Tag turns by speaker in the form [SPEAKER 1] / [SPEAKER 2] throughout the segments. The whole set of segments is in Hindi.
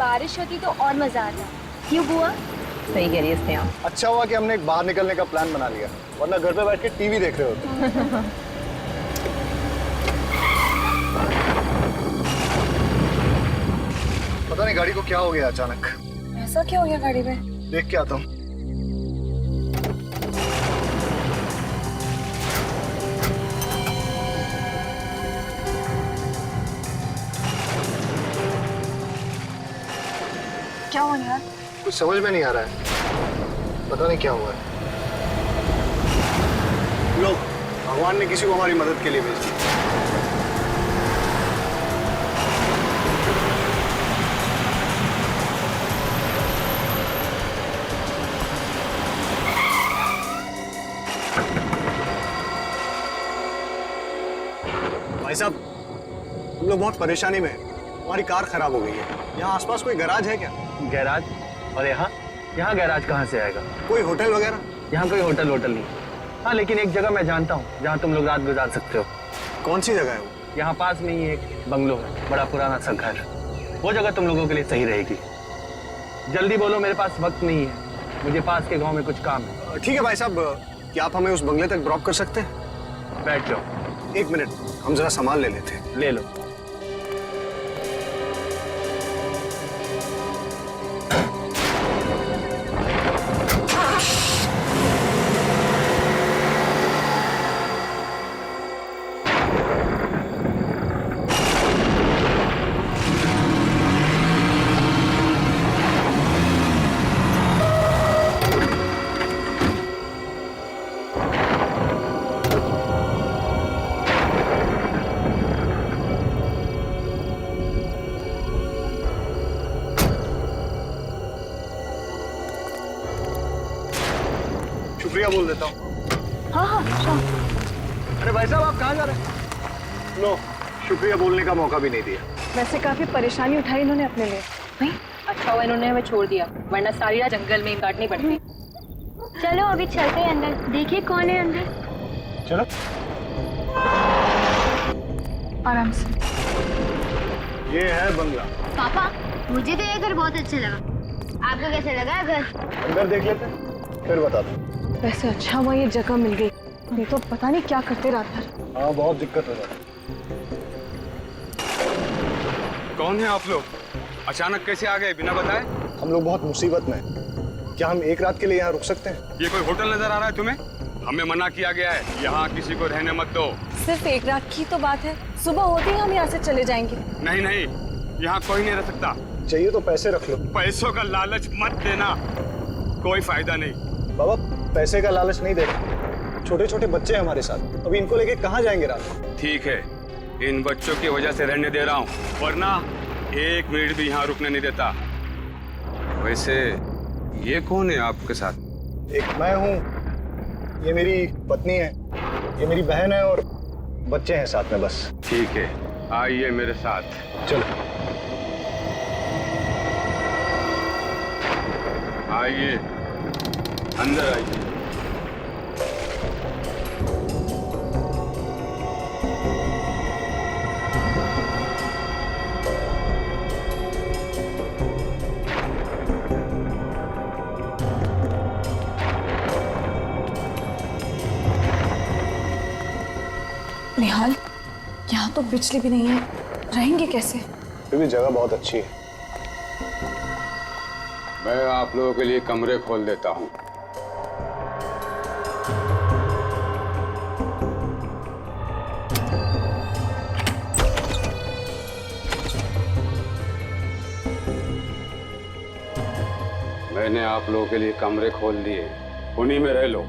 [SPEAKER 1] बारिश होती तो और मजा आता। क्यों बुआ?
[SPEAKER 2] सही कह रही है स्नेहा।
[SPEAKER 3] अच्छा हुआ कि हमने एक बाहर निकलने का प्लान बना लिया, वरना घर पे बैठ के टीवी देख रहे होते। पता नहीं गाड़ी को क्या हो गया अचानक।
[SPEAKER 1] ऐसा क्या हो गया गाड़ी में?
[SPEAKER 3] देख के आता हूँ।
[SPEAKER 1] क्या हुआ यार?
[SPEAKER 3] कुछ समझ में नहीं आ रहा है, पता नहीं क्या हुआ है। लोग, भगवान ने किसी को हमारी मदद के लिए भेज दिया। भाई साहब, हम लोग बहुत परेशानी में हैं। हमारी कार खराब हो गई है। यहाँ आसपास कोई गैराज है क्या?
[SPEAKER 4] गैराज? और यहाँ यहाँ गैराज कहाँ से आएगा?
[SPEAKER 3] कोई होटल वगैरह?
[SPEAKER 4] यहाँ कोई होटल नहीं। हाँ, लेकिन एक जगह मैं जानता हूँ जहाँ तुम लोग रात गुजार सकते हो।
[SPEAKER 3] कौन सी जगह है वो?
[SPEAKER 4] यहाँ पास में ही एक बंगलो है, बड़ा पुराना सा घर। वो जगह तुम लोगों के लिए सही रहेगी। जल्दी बोलो, मेरे पास वक्त नहीं है, मुझे पास के गाँव में कुछ काम है।
[SPEAKER 3] ठीक है भाई साहब, क्या आप हमें उस बंगले तक ड्रॉप कर सकते हैं?
[SPEAKER 4] बैठ जाओ।
[SPEAKER 3] एक मिनट, हम जरा सामान ले लेते हैं।
[SPEAKER 4] ले लो।
[SPEAKER 3] शुक्रिया बोल देता हूँ।
[SPEAKER 1] हाँ हाँ शाम।
[SPEAKER 3] अरे भाई साहब, आप कहाँ जा रहे हैं? लो, शुक्रिया बोलने का मौका भी नहीं दिया।
[SPEAKER 2] वैसे काफी परेशानी उठाई इन्होंने अपने लिए।
[SPEAKER 1] नहीं, अच्छा हुआ इन्होंने हमें छोड़ दिया, वरना सारी रात जंगल में ही काटनी पड़ती। चलो अभी चलते हैं अंदर, देखिए कौन है अंदर।
[SPEAKER 3] चलो।
[SPEAKER 1] आराम से।
[SPEAKER 3] ये है बंगला।
[SPEAKER 5] पापा, मुझे तो ये घर बहुत अच्छा लगा। आपको कैसे लगा घर?
[SPEAKER 3] अंदर देख लेते हैं, फिर बताते हैं।
[SPEAKER 2] वैसे अच्छा हुआ ये जगह मिल गई, नहीं तो पता नहीं क्या करते रात भर।
[SPEAKER 3] हाँ, बहुत दिक्कत हो जाती।
[SPEAKER 6] कौन है आप लोग? अचानक कैसे आ गए बिना बताए?
[SPEAKER 3] हम लोग बहुत मुसीबत में हैं। क्या हम एक रात के लिए यहाँ रुक सकते हैं?
[SPEAKER 6] ये कोई होटल नजर आ रहा है तुम्हें? हमें मना किया गया है, यहाँ किसी को रहने मत दो।
[SPEAKER 2] सिर्फ एक रात की तो बात है, सुबह होते ही हम यहाँ से चले जाएंगे।
[SPEAKER 6] नहीं नहीं, यहाँ कोई नहीं रह सकता।
[SPEAKER 3] चाहिए तो पैसे रख लो।
[SPEAKER 6] पैसों का लालच मत देना, कोई फायदा नहीं।
[SPEAKER 3] बाबा, पैसे का लालच नहीं दे रहे। छोटे छोटे बच्चे हैं हमारे साथ, अभी इनको लेके कहाँ जाएंगे रात को?
[SPEAKER 6] ठीक है, इन बच्चों की वजह से रहने दे रहा हूँ, वरना एक मिनट भी यहाँ रुकने नहीं देता। वैसे ये कौन है आपके साथ?
[SPEAKER 3] एक मैं हूँ, ये मेरी पत्नी है, ये मेरी बहन है और बच्चे हैं साथ में बस।
[SPEAKER 6] ठीक है, आइए मेरे साथ।
[SPEAKER 3] चलो।
[SPEAKER 6] आइए, अंदर आइए।
[SPEAKER 2] निहाल, यहाँ तो बिजली भी नहीं है, रहेंगे कैसे?
[SPEAKER 3] फिर भी जगह बहुत अच्छी है।
[SPEAKER 6] मैं आप लोगों के लिए कमरे खोल देता हूँ। मैंने आप लोगों के लिए कमरे खोल दिए, उन्हीं में रह लो,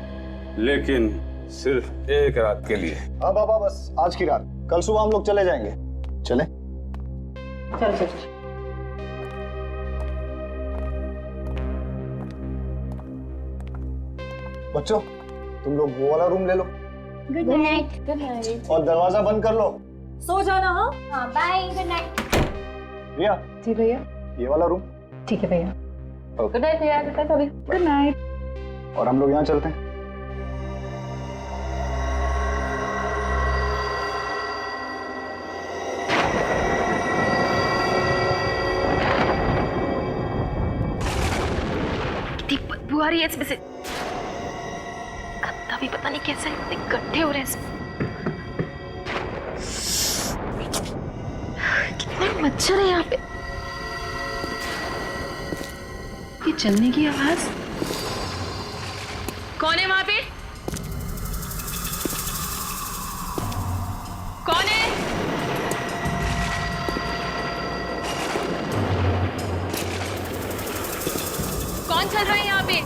[SPEAKER 6] लेकिन सिर्फ एक रात के लिए।
[SPEAKER 3] हाँ बाबा, बस आज की रात, कल सुबह हम लोग चले जाएंगे। चले?
[SPEAKER 2] चल चल।
[SPEAKER 3] बच्चों, तुम लोग वो वाला रूम ले लो
[SPEAKER 5] गुड नाइट।
[SPEAKER 2] Good night.
[SPEAKER 3] और दरवाजा बंद कर लो।
[SPEAKER 2] सो जाना। हाँ
[SPEAKER 5] हाँ, बाय, गुड नाइट।
[SPEAKER 3] रिया,
[SPEAKER 2] जी भैया।
[SPEAKER 3] ये वाला रूम।
[SPEAKER 2] ठीक है भैया।
[SPEAKER 3] ओके।
[SPEAKER 2] गुड नाइट भैया। Good night.
[SPEAKER 3] और हम लोग यहाँ चलते हैं।
[SPEAKER 1] आ रही है इसमें से। गंदा भी पता नहीं कैसे इतने गड्ढे हो रहे हैं इसमें। कितने मच्छर है यहाँ पे। ये चलने की आवाज। कौन है वहां पे? कौन है? कौन चल रहा है यहाँ पे?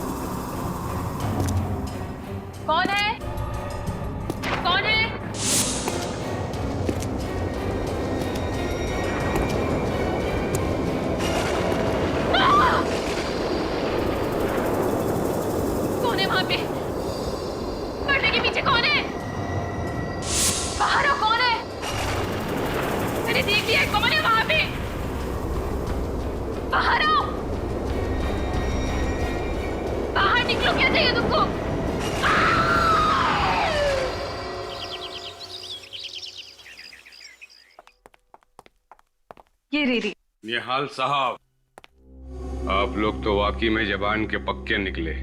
[SPEAKER 1] कौन है? कौन है? कौन है वहां पे? पर्दे के पीछे कौन है? बाहर हो, कौन है? मैंने देख लिया है, कौन है वहां पे? बाहर आओ, बाहर निकलो। क्या चाहिए तुमको? ये रेडी।
[SPEAKER 6] निहाल साहब, आप लोग तो वाकई में जबान के पक्के निकले।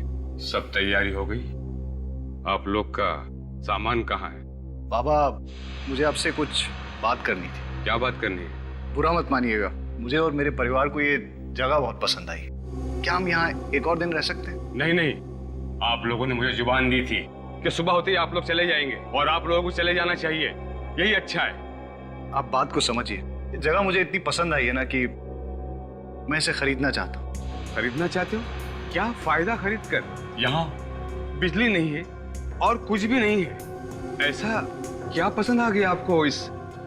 [SPEAKER 6] सब तैयारी हो गई? आप लोग का सामान कहाँ है?
[SPEAKER 3] बाबा, मुझे आपसे कुछ बात करनी थी।
[SPEAKER 6] क्या बात करनी है?
[SPEAKER 3] बुरा मत मानिएगा, मुझे और मेरे परिवार को ये जगह बहुत पसंद आई। क्या हम यहाँ एक और दिन रह सकते हैं?
[SPEAKER 6] नहीं नहीं, आप लोगों ने मुझे जुबान दी थी कि सुबह होते ही आप लोग चले जाएंगे, और आप लोगों को चले जाना चाहिए। यही अच्छा है।
[SPEAKER 3] आप बात को समझिए। ये जगह मुझे इतनी पसंद आई है ना कि मैं इसे खरीदना चाहता हूँ।
[SPEAKER 6] खरीदना चाहते हो? क्या फायदा खरीद कर? यहाँ बिजली नहीं है और कुछ भी नहीं है। ऐसा क्या पसंद आ गया आपको इस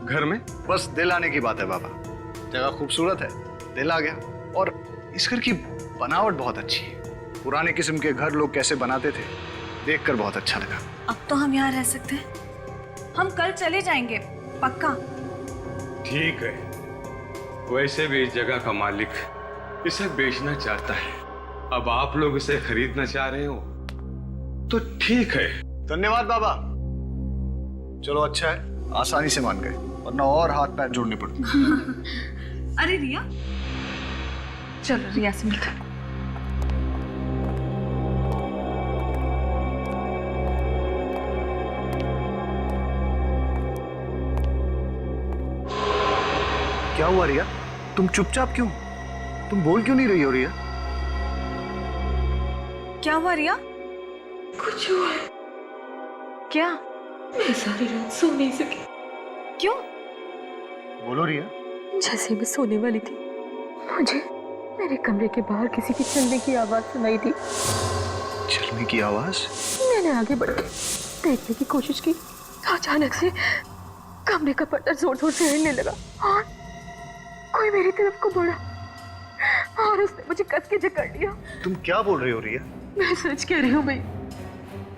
[SPEAKER 6] घर में?
[SPEAKER 3] बस दिल आने की बात है बाबा। जगह खूबसूरत है, दिल आ गया। और इस घर की बनावट बहुत अच्छी है। पुराने किस्म के घर लोग कैसे बनाते थे, देखकर बहुत अच्छा लगा।
[SPEAKER 2] अब तो हम यहाँ रह सकते हैं। हम कल चले जाएंगे, पक्का।
[SPEAKER 6] ठीक है, वैसे भी इस जगह का मालिक इसे बेचना चाहता है। अब आप लोग इसे खरीदना चाह रहे हो तो ठीक है।
[SPEAKER 3] धन्यवाद बाबा। चलो अच्छा है, आसानी से मान गए, वरना और हाथ पैर जोड़ने पड़ते।
[SPEAKER 2] अरे रिया, चलो रिया से मिलते हैं।
[SPEAKER 3] क्या हुआ रिया? तुम चुपचाप क्यों? तुम बोल क्यों नहीं रही हो रिया?
[SPEAKER 2] क्या हुआ रिया?
[SPEAKER 1] कुछ हुआ है।
[SPEAKER 2] क्या?
[SPEAKER 1] मैं सारी रात सो नहीं सकी।
[SPEAKER 2] क्यों?
[SPEAKER 3] बोलो रिया।
[SPEAKER 1] जैसे मैं सोने वाली थी, मुझे मेरे कमरे के बाहर किसी की चलने की आवाज सुनाई दी।
[SPEAKER 3] चलने की आवाज?
[SPEAKER 1] मैंने आगे बढ़ के देखने की कोशिश की तो अचानक से कमरे का पर्दा जोर जोर से हिलने लगा और कोई मेरी तरफ को बढ़ा और उसने मुझे कस के जकड़ लिया।
[SPEAKER 3] तुम क्या बोल रही हो रिया?
[SPEAKER 1] मैं सच कह रही हूँ भाई,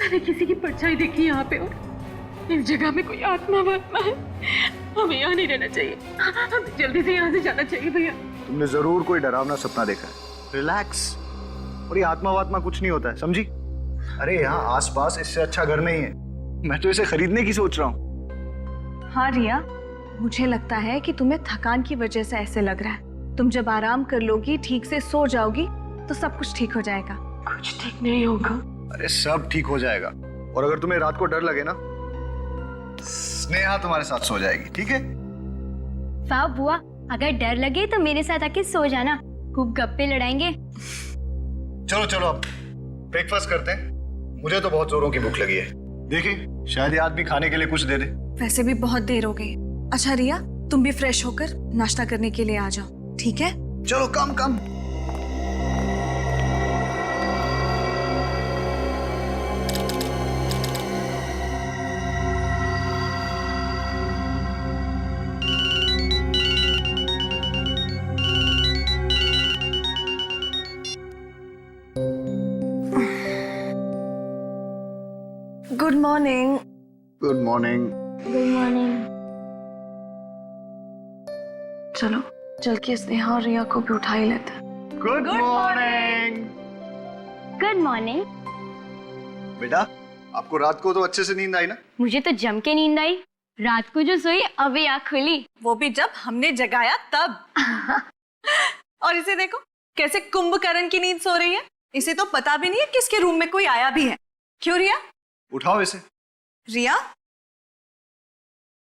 [SPEAKER 1] मैंने किसी की परछाई देखी यहाँ पे और इस जगह में कोई आत्मा वात्मा है। हमें यहाँ नहीं रहना चाहिए, हमें जल्दी से यहाँ से जाना चाहिए भैया।
[SPEAKER 3] तुमने जरूर कोई डरावना सपना देखा है। रिलैक्स। और ये आत्मा वात्मा कुछ नहीं होता है, समझी? अरे यहाँ आसपास इससे अच्छा घर नहीं है। मैं तो इसे खरीदने की सोच रहा हूँ।
[SPEAKER 2] हाँ रिया, मुझे लगता है कि तुम्हें थकान की वजह से ऐसे लग रहा है। तुम जब आराम कर लोगी, ठीक से सो जाओगी, तो सब कुछ ठीक हो जाएगा।
[SPEAKER 1] कुछ ठीक नहीं होगा।
[SPEAKER 3] अरे सब ठीक हो जाएगा। और अगर तुम्हें रात को डर लगे ना, स्नेहा तुम्हारे साथ सो जाएगी, ठीक है?
[SPEAKER 5] वाह बुआ, अगर डर लगे तो मेरे साथ आके सो जाना, खूब गप्पे लड़ाएंगे।
[SPEAKER 3] चलो चलो अब ब्रेकफास्ट करते हैं। मुझे तो बहुत जोरों की भूख लगी है। देखिए, शायद ये आदमी खाने के लिए कुछ दे दे।
[SPEAKER 2] वैसे भी बहुत देर हो गई। अच्छा रिया, तुम भी फ्रेश होकर नाश्ता करने के लिए आ जाओ, ठीक है?
[SPEAKER 3] चलो come come.
[SPEAKER 2] Good morning.
[SPEAKER 3] Good morning.
[SPEAKER 5] Good morning.
[SPEAKER 2] चलो चल के स्नेहा और रिया को भी उठा ही लेते हैं।
[SPEAKER 3] Good morning.
[SPEAKER 5] Good morning.
[SPEAKER 3] बेटा, आपको रात को तो अच्छे से नींद आई ना?
[SPEAKER 5] मुझे तो जम के नींद आई। रात को जो सोई अभी आँख खुली।
[SPEAKER 2] वो भी जब हमने जगाया तब। और इसे देखो कैसे कुंभकर्ण की नींद सो रही है। इसे तो पता भी नहीं है किसके रूम में कोई आया भी है। क्यों रिया?
[SPEAKER 3] उठाओ इसे।
[SPEAKER 2] रिया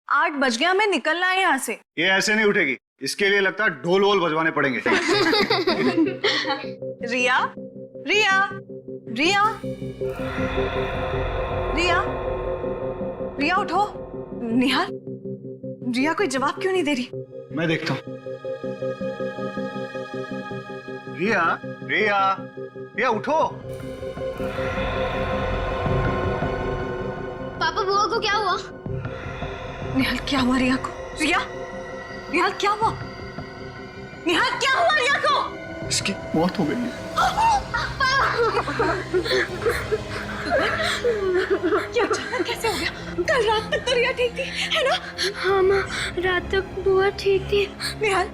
[SPEAKER 2] 8 बज गया, हमें निकलना है यहाँ से।
[SPEAKER 3] ये ऐसे नहीं उठेगी, इसके लिए लगता है ढोल वोल बजवाने पड़ेंगे।
[SPEAKER 2] रिया रिया रिया रिया रिया उठो। निहाल, रिया कोई जवाब क्यों नहीं दे रही?
[SPEAKER 3] मैं देखता हूँ। रिया रिया रिया उठो।
[SPEAKER 5] पापा बुआ को क्या हुआ?
[SPEAKER 2] निहाल क्या हुआ रिया को? रिया निहाल क्या हुआ? निहाल क्या हुआ रिया को?
[SPEAKER 3] इसकी मौत हो गई है।
[SPEAKER 2] क्या अचानक कैसे हो गया? कल रात तक तो रिया ठीक थी, है ना?
[SPEAKER 5] हाँ माँ, रात तक बुआ ठीक थी।
[SPEAKER 2] निहाल,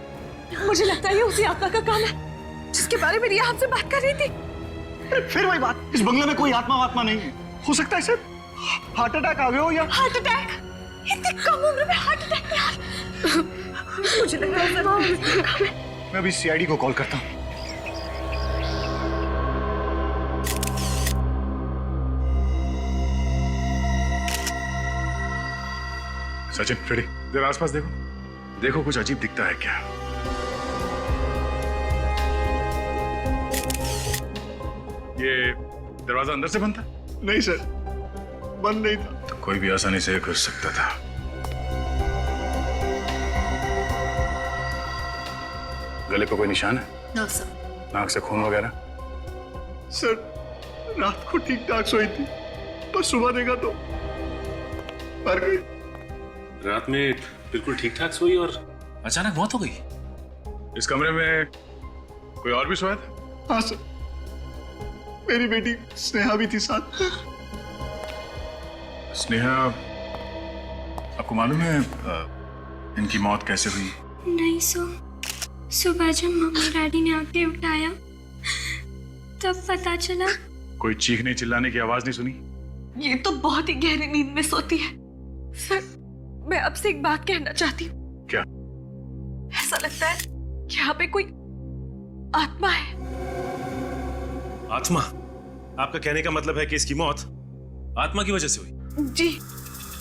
[SPEAKER 2] मुझे लगता है ये उसी आत्मा का काम है जिसके बारे में रिया हमसे बात कर रही थी।
[SPEAKER 3] अरे फिर वही बात, इस बंगले में कोई आत्मा वात्मा नहीं है। हो सकता है सर हार्ट अटैक आ गया हो या
[SPEAKER 2] हार्ट अटैक? इतनी कम उम्र में हार्ट अटैक? यार मुझे लगता है सर
[SPEAKER 3] मैं अभी सीआईडी को कॉल करता हूँ।
[SPEAKER 7] सचिन, रेडी? जरा आसपास देखो, देखो कुछ अजीब दिखता है क्या? ये दरवाजा अंदर से बंद था?
[SPEAKER 3] नहीं सर, बंद नहीं था।
[SPEAKER 7] तो कोई भी आसानी से घुस सकता था। गले पे कोई निशान है?
[SPEAKER 2] No sir.
[SPEAKER 7] नाक से खून वगैरह?
[SPEAKER 3] सर रात को ठीक ठाक सोई थी, पर सुबह देखा तो मर गई।
[SPEAKER 8] रात में बिल्कुल ठीक ठाक सोई और अचानक मौत हो गई।
[SPEAKER 7] इस कमरे में कोई और भी सोया था?
[SPEAKER 3] हाँ सर, मेरी बेटी स्नेहा भी थी साथ।
[SPEAKER 7] स्नेहा, आपको मालूम है इनकी मौत कैसे हुई?
[SPEAKER 5] नहीं सुबह जब मम्मी डैडी ने आके उठाया तब पता चला।
[SPEAKER 7] कोई चीखने चिल्लाने की आवाज नहीं सुनी?
[SPEAKER 2] ये तो बहुत ही गहरी नींद में सोती है। सर मैं आपसे एक बात कहना चाहती हूँ।
[SPEAKER 7] क्या?
[SPEAKER 2] ऐसा लगता है कि यहाँ पे कोई आत्मा है।
[SPEAKER 8] आत्मा? आपका कहने का मतलब है कि इसकी मौत आत्मा की वजह से हुई?
[SPEAKER 2] जी,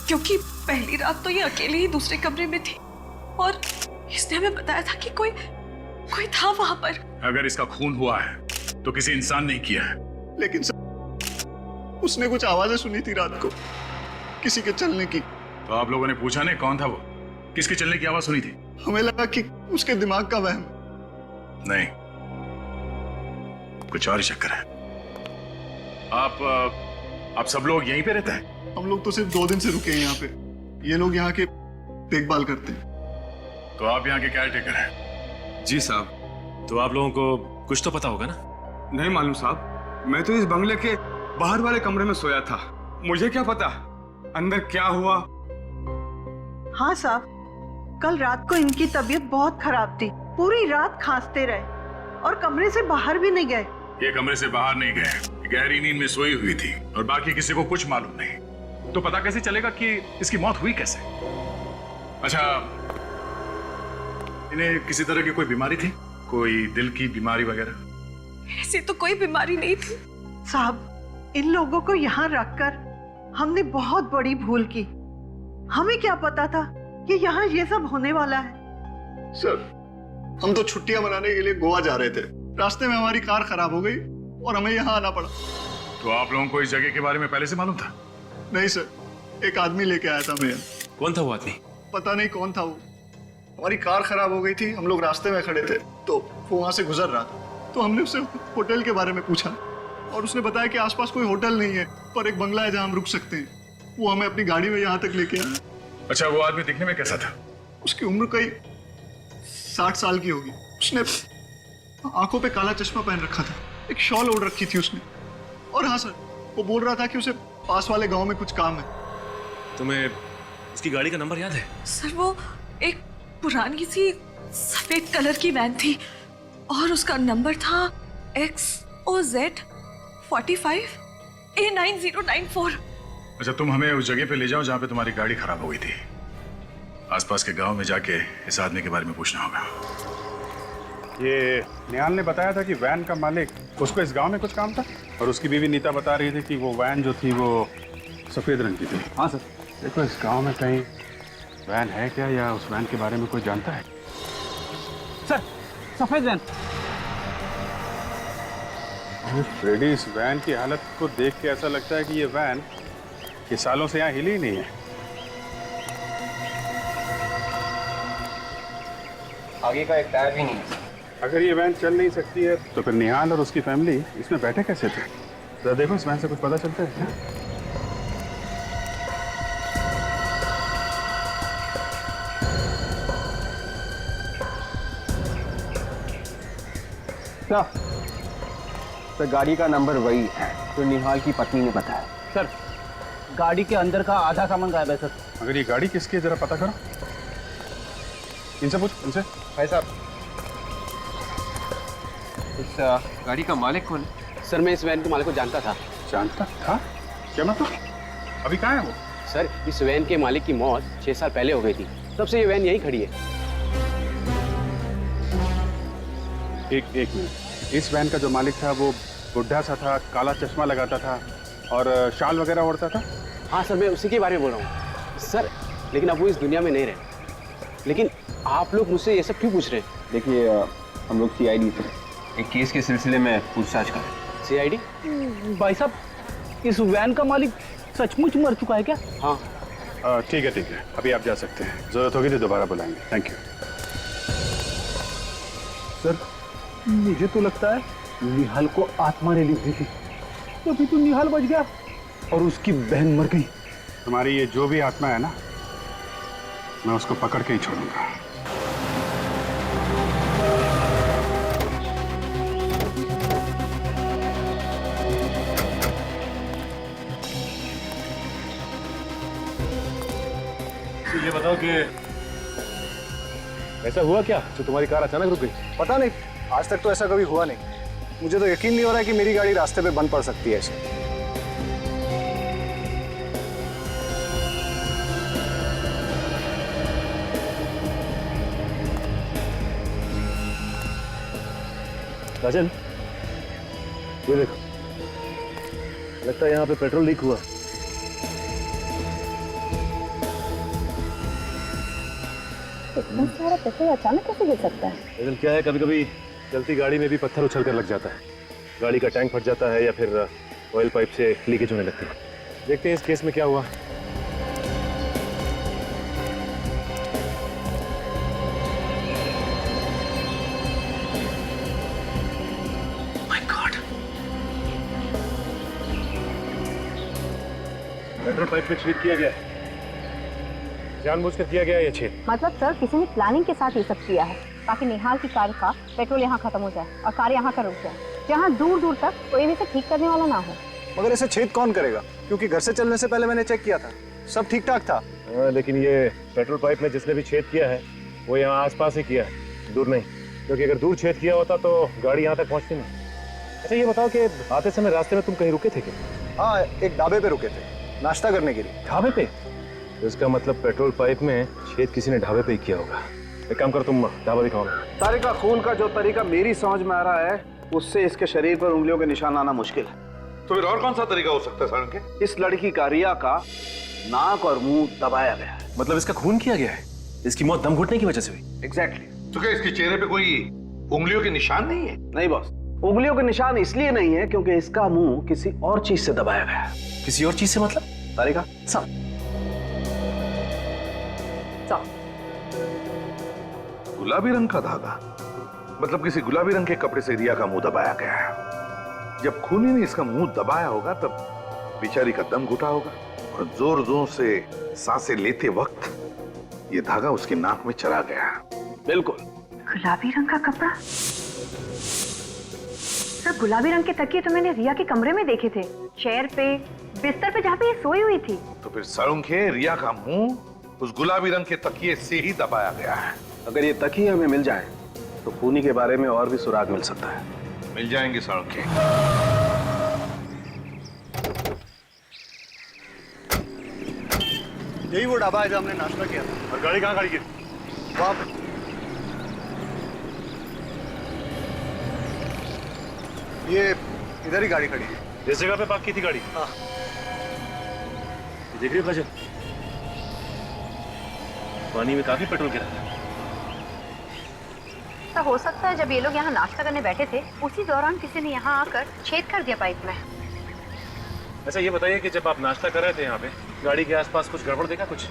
[SPEAKER 2] क्योंकि पहली रात तो ये अकेले ही दूसरे कमरे में थी और इसने हमें बताया था कि कोई था वहां पर।
[SPEAKER 7] अगर इसका खून हुआ है तो किसी इंसान ने किया है।
[SPEAKER 3] लेकिन सर उसने कुछ आवाजें सुनी थी रात को, किसी के चलने की।
[SPEAKER 7] तो आप लोगों ने पूछा नहीं कौन था वो? किसके चलने की आवाज सुनी थी?
[SPEAKER 3] हमें लगा कि उसके दिमाग का वहम।
[SPEAKER 7] नहीं, कुछ और ही चक्कर है। आप सब लोग यहीं पे रहते हैं?
[SPEAKER 3] हम लोग तो सिर्फ 2 दिन से रुके हैं यहाँ पे। ये लोग यहाँ के देखभाल करते हैं।
[SPEAKER 7] तो आप यहाँ के केयर टेकर हैं?
[SPEAKER 6] जी साहब।
[SPEAKER 8] तो आप लोगों को कुछ तो पता होगा ना?
[SPEAKER 6] नहीं मालूम साहब, मैं तो इस बंगले के बाहर वाले कमरे में सोया था। मुझे क्या पता अंदर क्या हुआ।
[SPEAKER 9] हाँ साहब, कल रात को इनकी तबीयत बहुत खराब थी, पूरी रात खांसते रहे और कमरे से बाहर भी नहीं गए।
[SPEAKER 7] ये कमरे से बाहर नहीं गए, गहरी नींद में सोई हुई थी और बाकी किसी को कुछ मालूम नहीं। तो पता कैसे चलेगा कि इसकी मौत हुई कैसे? अच्छा, इन्हें किसी तरह की कोई बीमारी थी? कोई दिल की बीमारी वगैरह?
[SPEAKER 2] ऐसी तो कोई बीमारी नहीं थी।
[SPEAKER 9] साहब, इन लोगों को यहाँ रखकर हमने बहुत बड़ी भूल की। हमें क्या पता था कि यहाँ ये सब होने वाला है।
[SPEAKER 3] सर हम तो छुट्टियां मनाने के लिए गोवा जा रहे थे, रास्ते में हमारी कार खराब हो गई और हमें यहाँ आना पड़ा।
[SPEAKER 7] तो आप लोगों को इस जगह के बारे में पहले से मालूम था?
[SPEAKER 3] नहीं सर, एक आदमी लेके आया था हमें।
[SPEAKER 8] कौन था वो आदमी?
[SPEAKER 3] पता नहीं कौन था वो। हमारी कार खराब हो गई थी, हम लोग रास्ते में खड़े थे तो वो वहां से गुजर रहा था। तो हमने उससे होटल के बारे में पूछा और उसने बताया कि आसपास कोई होटल नहीं है, पर एक बंगला है जहां हम रुक सकते हैं। वो हमें अपनी गाड़ी में यहाँ तक लेके आया।
[SPEAKER 7] अच्छा, वो आदमी दिखने में कैसा था?
[SPEAKER 3] उसकी उम्र कई 60 साल की होगी। उसने आंखों पे काला चश्मा पहन रखा था, एक शॉल ओढ़ रखी थी उसने। और हाँ सर, वो बोल रहा था कि उसे पास वाले गांव में कुछ काम है। तुम्हें
[SPEAKER 8] उसकी गाड़ी का नंबर याद है?
[SPEAKER 2] सर वो एक पुरानी सी सफेद कलर की वैन थी और उसका नंबर था XOZ 45 A9094।
[SPEAKER 7] अच्छा, तुम हमें उस जगह पे ले जाओ जहाँ पे तुम्हारी गाड़ी खराब हो गई थी। आसपास के गांव में जाके इस आदमी के बारे में पूछना होगा। ये निहाल ने बताया था कि वैन का मालिक, उसको इस गांव में कुछ काम था और उसकी बीवी नीता बता रही थी कि वो वैन जो थी वो सफ़ेद रंग की थी। हाँ सर। देखो इस गांव में कहीं वैन है क्या या उस वैन के बारे में कोई जानता है?
[SPEAKER 4] सर सफेद वैन।
[SPEAKER 7] फ्रेडी, इस वैन की हालत को देख के ऐसा लगता है कि ये वैन ये सालों से यहाँ हिली ही नहीं है।
[SPEAKER 10] आगे का एक टायर भी नहीं है।
[SPEAKER 7] अगर ये वैन चल नहीं सकती है तो फिर निहाल और उसकी फैमिली इसमें बैठे कैसे थे? जरा देखो इस वैन से कुछ पता चलता है क्या?
[SPEAKER 10] क्या सर, गाड़ी का नंबर वही है जो निहाल की पत्नी ने बताया।
[SPEAKER 4] सर गाड़ी के अंदर का आधा सामान गायब है सर।
[SPEAKER 7] अगर ये गाड़ी किसकी है जरा पता करो। इनसे पूछ, इनसे।
[SPEAKER 10] भाई साहब, इस गाड़ी का मालिक कौन है?
[SPEAKER 4] सर मैं इस वैन के मालिक को जानता था।
[SPEAKER 7] जानता था? क्या मतलब? अभी कहाँ है वो?
[SPEAKER 4] सर इस वैन के मालिक की मौत 6 साल पहले हो गई थी, तब से ये वैन यहीं खड़ी है।
[SPEAKER 7] एक मिनट, इस वैन का जो मालिक था वो बुढ़ा सा था, काला चश्मा लगाता था और शाल वगैरह ओढ़ता था?
[SPEAKER 4] हाँ सर मैं उसी के बारे में बोल रहा हूँ सर, लेकिन अब वो इस दुनिया में नहीं रहे। लेकिन आप लोग मुझसे ये सब क्यों पूछ रहे हैं?
[SPEAKER 10] देखिए हम लोग CID से एक केस के सिलसिले में पूछताछ कर रहे हैं।
[SPEAKER 4] CID? भाई साहब इस वैन का मालिक सचमुच मर चुका है क्या? हाँ।
[SPEAKER 7] ठीक है, अभी आप जा सकते हैं। जरूरत होगी तो दोबारा बुलाएंगे। Thank you.
[SPEAKER 4] सर मुझे तो लगता है निहाल को आत्मा ने ली हुई थी, तभी तो निहाल बच गया और उसकी बहन मर गई।
[SPEAKER 7] तुम्हारी ये जो भी आत्मा है ना, मैं उसको पकड़ के ही छोड़ूंगा।
[SPEAKER 8] ये बताओ कि ऐसा हुआ क्या जो तुम्हारी कार अचानक रुक गई?
[SPEAKER 3] पता नहीं, आज तक तो ऐसा कभी हुआ नहीं। मुझे तो यकीन नहीं हो रहा है कि मेरी गाड़ी रास्ते पे बंद पड़ सकती है ऐसे।
[SPEAKER 8] राजन ये देखो, लगता है यहाँ पे पेट्रोल लीक हुआ।
[SPEAKER 1] इतना सारा पेट्रोल अचानक कैसे गिर सकता है?
[SPEAKER 8] लेकिन क्या है, कभी कभी चलती गाड़ी में भी पत्थर उछल कर लग जाता है, गाड़ी का टैंक फट जाता है या फिर ऑयल पाइप से लीकेज होने लगती है। देखते हैं इस केस में क्या हुआ। पेट्रोल पाइप में छेद किया गया, जानबूझकर किया गया ये छेद।
[SPEAKER 1] मतलब सर किसी ने प्लानिंग के साथ ये सब किया है ताकि निहाल की कार का पेट्रोल यहाँ खत्म हो जाए और कार यहाँ का रुक जाए, जहाँ दूर दूर तक कोई भी इसे ठीक करने वाला ना हो।
[SPEAKER 3] मगर इसे छेद कौन करेगा? क्योंकि घर से चलने से पहले मैंने चेक किया था, सब ठीक ठाक था।
[SPEAKER 8] लेकिन ये पेट्रोल पाइप में जिसने भी छेद किया है वो यहाँ आसपास ही किया है, दूर नहीं, क्योंकि अगर दूर छेद किया होता तो गाड़ी यहाँ तक पहुँचती नहीं। अच्छा ये बताओ कि आते समय रास्ते में तुम कहीं रुके थे क्या?
[SPEAKER 3] हाँ, एक ढाबे पे रुके थे नाश्ता करने के लिए।
[SPEAKER 8] ढाबे पे? इसका मतलब पेट्रोल पाइप में छेद किसी ने ढाबे पे ही किया होगा। एक काम कर, तुम ढाबा दिखाओ।
[SPEAKER 11] तारिका, खून का जो तरीका मेरी समझ में आ रहा है उससे इसके शरीर पर उंगलियों के निशान आना मुश्किल है।
[SPEAKER 7] तो फिर और कौन सा तरीका हो सकता है सारंग के?
[SPEAKER 11] इस लड़की का, रिया का, नाक और मुंह दबाया गया है।
[SPEAKER 8] मतलब इसका खून किया गया है, इसकी मौत दम घुटने की वजह से हुई।
[SPEAKER 11] एग्जैक्टली।
[SPEAKER 7] तो क्या इसके चेहरे पे कोई उंगलियों के निशान नहीं है?
[SPEAKER 11] नहीं बॉस, उंगलियों के निशान इसलिए नहीं है क्योंकि इसका मुंह किसी और चीज से दबाया गया है।
[SPEAKER 8] किसी और चीज से मतलब?
[SPEAKER 11] तारिका सब
[SPEAKER 7] गुलाबी रंग का धागा, मतलब किसी गुलाबी रंग के कपड़े से रिया का मुंह दबाया गया है। जब खूनी ने इसका मुंह दबाया होगा तब बेचारी का दम घुटा होगा और जोर जोर से सांसें लेते वक्त ये धागा उसकी नाक में चला गया।
[SPEAKER 11] बिल्कुल।
[SPEAKER 1] गुलाबी रंग का कपड़ा? सर गुलाबी रंग के तकिए तो मैंने रिया के कमरे में देखे थे, चेयर पे, बिस्तर पे जहाँ पे ये सोई हुई थी।
[SPEAKER 7] तो फिर सारंगे, रिया का मुंह उस गुलाबी रंग के तकिए से ही दबाया गया है।
[SPEAKER 11] अगर ये तकिए हमें मिल जाए तो खूनी के बारे में और भी सुराग मिल सकता है।
[SPEAKER 7] मिल जाएंगे सारंगे।
[SPEAKER 3] यही वो ढाबा है जहाँ हमने नाश्ता किया था।
[SPEAKER 8] और गाड़ी कहाँ खड़ी की?
[SPEAKER 3] वहाँ पे। ये इधर ही गाड़ी खड़ी है।
[SPEAKER 8] जिस जगह पे पार्क की थी गाड़ी?
[SPEAKER 3] हाँ।
[SPEAKER 8] देख रही हो काजल, पानी में काफी पेट्रोल गिरा था।
[SPEAKER 12] तो हो सकता है जब ये लोग यहाँ नाश्ता करने बैठे थे उसी दौरान किसी ने यहाँ आकर छेद कर दिया पाइप में।
[SPEAKER 8] अच्छा ये बताइए कि जब आप नाश्ता कर रहे थे यहाँ पे गाड़ी के आसपास कुछ गड़बड़ देखा कुछ?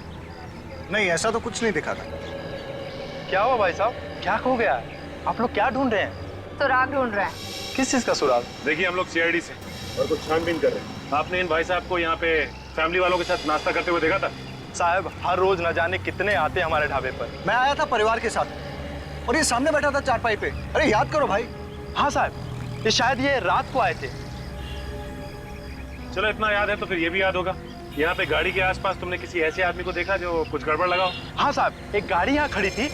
[SPEAKER 3] नहीं, ऐसा तो कुछ नहीं दिखा था।
[SPEAKER 4] क्या हुआ भाई साहब, क्या खो गया? आप लोग क्या ढूंढ रहे हैं?
[SPEAKER 12] सुराग ढूंढ रहे हैं।
[SPEAKER 4] किस चीज का सुराग?
[SPEAKER 8] देखिए हम लोग सीआईडी से और कुछ छानबीन कर रहे हैं। आपने इन भाई साहब को यहाँ पे फैमिली वालों के साथ नाश्ता करते हुए देखा था?
[SPEAKER 4] साहब हर रोज न जाने कितने आते हैं हमारे ढाबे पर।
[SPEAKER 3] मैं आया था परिवार के साथ और ये सामने बैठा था चारपाई पे। अरे याद करो भाई।
[SPEAKER 4] हाँ साहब, ये शायद ये रात को आए थे।
[SPEAKER 8] चलो इतना याद है तो फिर ये भी याद होगा, यहाँ पे गाड़ी के आसपास तुमने किसी ऐसे आदमी को देखा जो कुछ गड़बड़ लगा हो?
[SPEAKER 4] हाँ साहब, एक गाड़ी यहाँ खड़ी थी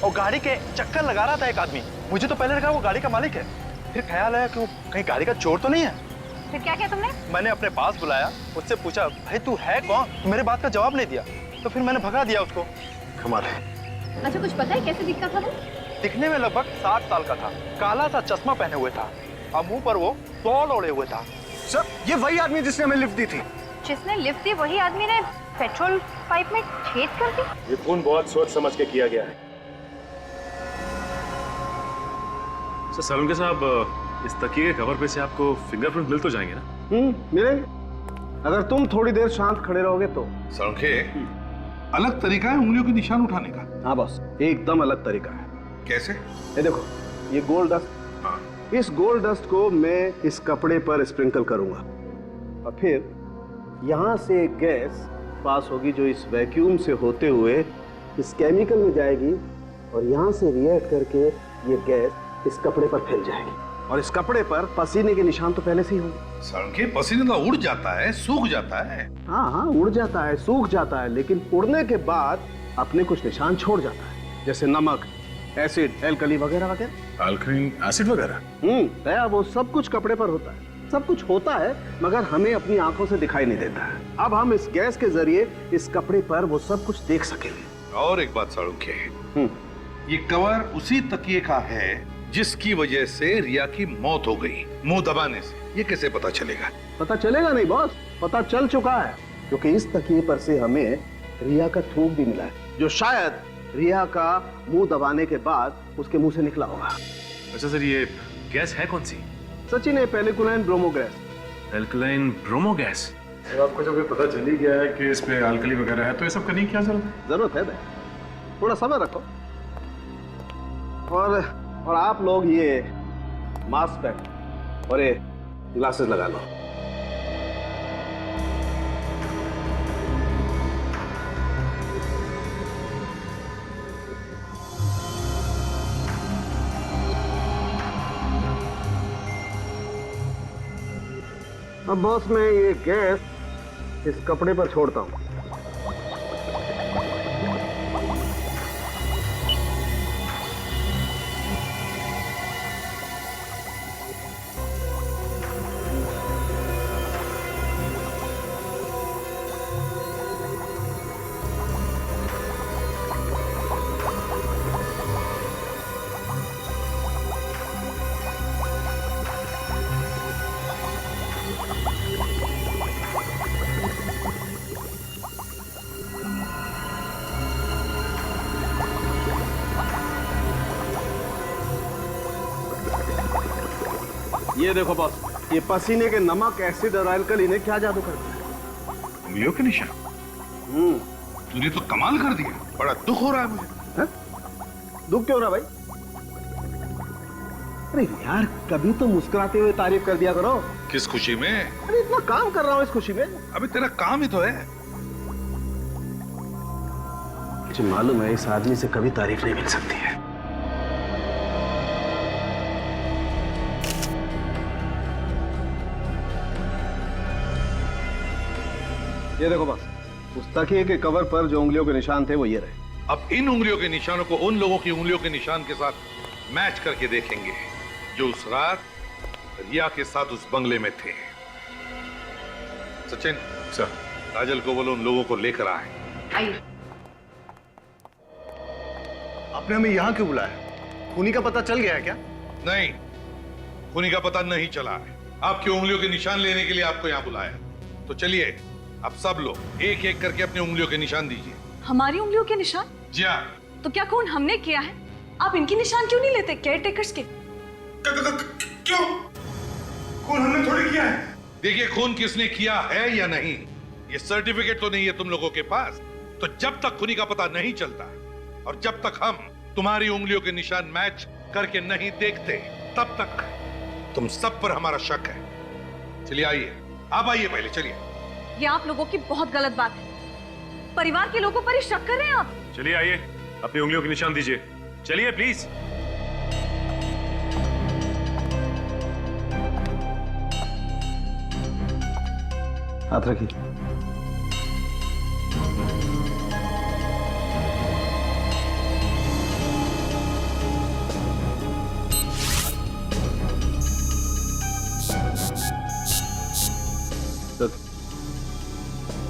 [SPEAKER 4] और गाड़ी के चक्कर लगा रहा था एक आदमी। मुझे तो पहले लगा वो गाड़ी का मालिक है, फिर ख्याल आया कि वो कहीं गाड़ी का चोर तो नहीं है।
[SPEAKER 12] फिर क्या किया तुमने?
[SPEAKER 4] मैंने अपने पास बुलाया, उससे पूछा भाई तू है कौन? मेरे बात का जवाब नहीं दिया, तो फिर मैंने भगा दिया उसको।
[SPEAKER 3] कमाल है।
[SPEAKER 12] अच्छा कुछ पता है कैसे दिखता था वो?
[SPEAKER 4] दिखने में लगभग 60 साल का था, काला सा चश्मा पहने हुए था और मुंह पर वो तौल ओढ़े हुए था।
[SPEAKER 3] सर, ये वही आदमी जिसने हमें लिफ्ट दी थी।
[SPEAKER 12] जिसने लिफ्ट दी वही आदमी ने पेट्रोल पाइप में छेद कर दी?
[SPEAKER 8] ये खून बहुत सोच समझ के किया गया है। सर सालुंके साहब, इस तकिए के कवर पे से आपको फिंगरप्रिंट मिल तो जाएंगे ना?
[SPEAKER 11] मिलेंगे, अगर तुम थोड़ी देर शांत खड़े रहोगे तो।
[SPEAKER 7] सड़के अलग तरीका है उंगलियों के निशान उठाने का।
[SPEAKER 11] हाँ बॉस, एकदम अलग तरीका है।
[SPEAKER 7] कैसे?
[SPEAKER 11] ये देखो, ये गोल्ड डस्ट।
[SPEAKER 7] हाँ।
[SPEAKER 11] इस गोल्ड डस्ट को मैं इस कपड़े पर स्प्रिंकल करूंगा और फिर यहाँ से गैस पास होगी जो इस वैक्यूम से होते हुए इस केमिकल में जाएगी और यहाँ से रिएक्ट करके ये गैस इस कपड़े पर फैल जाएगी और इस कपड़े पर पसीने के निशान तो पहले से ही होंगे।
[SPEAKER 7] सड़के पसीने तो उड़ जाता है, सूख जाता है।
[SPEAKER 11] हाँ हाँ, उड़ जाता है, सूख जाता है, लेकिन उड़ने के बाद अपने कुछ निशान छोड़ जाता है, जैसे नमक, एसिड, एल्कली वगैरह वगैरह।
[SPEAKER 8] अल्कलीन एसिड वगैरह?
[SPEAKER 11] दया, वो सब कुछ कपड़े पर होता है। सब कुछ होता है मगर हमें अपनी आंखों से दिखाई नहीं देता है। अब हम इस गैस के जरिए इस कपड़े पर वो सब कुछ देख सकेंगे।
[SPEAKER 7] और एक बात सड़के, ये कवर उसी तकिए का है जिसकी वजह से रिया की मौत हो गई, मुंह दबाने से। ये कैसे पता चलेगा?
[SPEAKER 11] पता चलेगा नहीं बॉस, पता चल चुका है, क्योंकि इस तकिए पर से हमें रिया का थूक भी मिला है, जो शायद रिया का मुंह दबाने के बाद उसके मुंह से निकला होगा।
[SPEAKER 8] अच्छा सर, ये गैस है कौन सी?
[SPEAKER 11] सचिन, है पेलिकुलाइन bromo gas.
[SPEAKER 8] Alkaline bromo gas? आपको जब ये पता चल ही गया है कि इस पे अल्कली वगैरह है तो ये सब करने की क्या
[SPEAKER 11] जरूरत है? थोड़ा समय रखो और आप लोग ये मास्क पहनो और ये ग्लासेस लगा लो। अब बॉस, मैं ये गैस इस कपड़े पर छोड़ता हूं। ये देखो बॉस, ये पसीने के नमक, एसिड और एल्कली ने क्या जादू कर दिया।
[SPEAKER 7] उंगलियों के निशान? तूने तो कमाल कर दिया, बड़ा दुख हो रहा है मुझे।
[SPEAKER 11] है? दुख क्यों रहा भाई? अरे यार, कभी तो मुस्कुराते हुए तारीफ कर दिया करो।
[SPEAKER 7] किस खुशी में?
[SPEAKER 11] अरे इतना काम कर रहा हूँ इस खुशी में।
[SPEAKER 7] अभी तेरा काम ही तो है।
[SPEAKER 11] मुझे मालूम है इस आदमी से कभी तारीफ नहीं मिल सकती है। ये देखो बस, उस तकिए के कवर पर जो उंगलियों के निशान थे वो ये रहे।
[SPEAKER 7] अब इन उंगलियों के निशानों को उन लोगों की उंगलियों के निशान के साथ मैच करके देखेंगे जो उस रात रिया के साथ उस बंगले में थे। सचिन
[SPEAKER 8] सर,
[SPEAKER 7] काजल को बोलो उन लोगों को लेकर आए।
[SPEAKER 12] आइए।
[SPEAKER 3] आपने हमें यहाँ क्यों बुलाया? खूनी का पता चल गया है क्या?
[SPEAKER 7] नहीं, खूनी का पता नहीं चला है। आपकी उंगलियों के निशान लेने के लिए आपको यहाँ बुलाया। तो चलिए आप सब लोग एक एक करके अपनी उंगलियों के निशान दीजिए।
[SPEAKER 2] हमारी उंगलियों के निशान?
[SPEAKER 7] जी हाँ।
[SPEAKER 2] तो क्या खून हमने किया है? आप इनकी निशान क्यों नहीं लेते, केयर टेकर्स के?
[SPEAKER 7] क्यों? खून हमने थोड़ी किया है। देखिए, खून किसने किया है या नहीं, ये सर्टिफिकेट तो नहीं है तुम लोगों के पास। तो जब तक खूनी का पता नहीं चलता और जब तक हम तुम्हारी उंगलियों के निशान मैच करके नहीं देखते, तब तक तुम सब पर हमारा शक है। चलिए आइए, आप आइए पहले, चलिए।
[SPEAKER 2] ये आप लोगों की बहुत गलत बात है। परिवार के लोगों पर ही शक कर रहे हैं आप।
[SPEAKER 8] चलिए आइए, अपनी उंगलियों के निशान दीजिए। चलिए प्लीज।
[SPEAKER 11] हाथ रखिए।